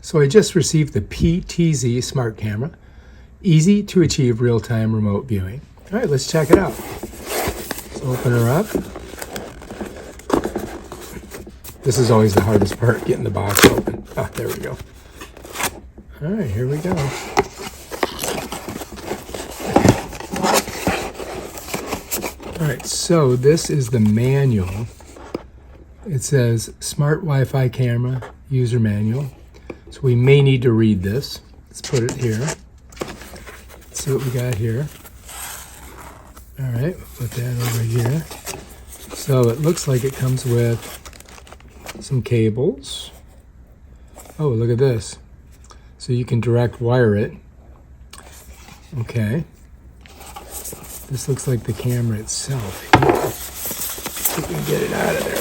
So I just received the PTZ smart camera. Easy to achieve real-time remote viewing. All right, let's check it out. Let's open her up. This is always the hardest part, getting the box open. Ah, there we go. All right, here we go. All right, so this is the manual. It says Smart Wi-Fi Camera User Manual. So we may need to read this. Let's put it here. Let's see what we got here. All right, we'll put that over here. So it looks like it comes with some cables. Oh, look at this. So you can direct wire it. Okay. This looks like the camera itself here. See if we can get it out of there.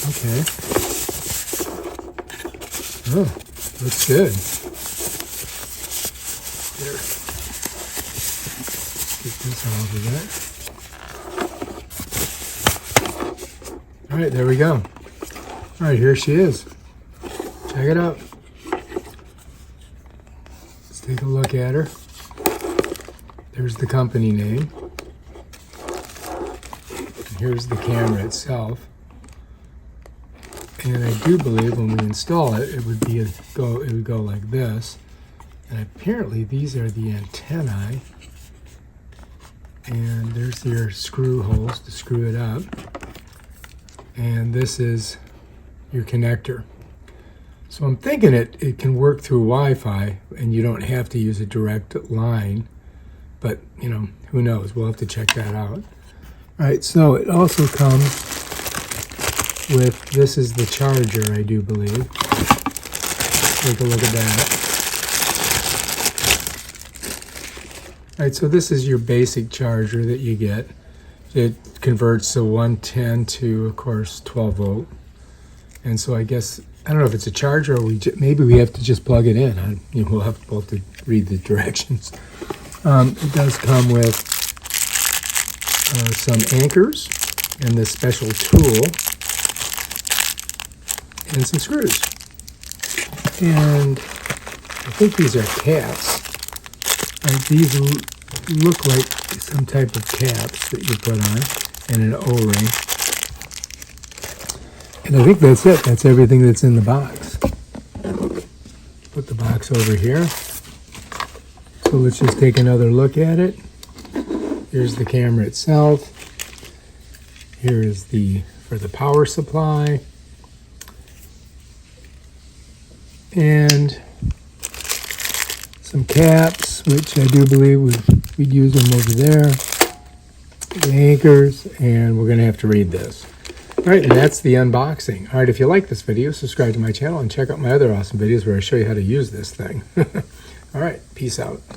Okay. Oh, looks good. There. Get this off of that. All right, there we go. All right, here she is. Check it out. Let's take a look at her. There's the company name. And here's the camera itself. And I do believe when we install it, it would go like this. And apparently these are the antennae. And there's your screw holes to screw it up. And this is your connector. So I'm thinking it can work through Wi-Fi and you don't have to use a direct line. But, you know, who knows? We'll have to check that out. All right, so it also comes with, this is the charger, I do believe. Take a look at that. All right, so this is your basic charger that you get. It converts to 110 to, of course, 12 volt. And so I guess, I don't know if it's a charger or maybe we have to just plug it in. We'll have to both read the directions. It does come with some anchors and this special tool and some screws. And I think these are caps. These look like some type of caps that you put on and an O-ring. And I think that's it. That's everything that's in the box. Put the box over here. So let's just take another look at it. Here's the camera itself. Here is for the power supply. And some caps, which I do believe we'd use them over there. The anchors, and we're gonna have to read this. All right, and that's the unboxing. All right, if you like this video, subscribe to my channel and check out my other awesome videos where I show you how to use this thing. All right, peace out.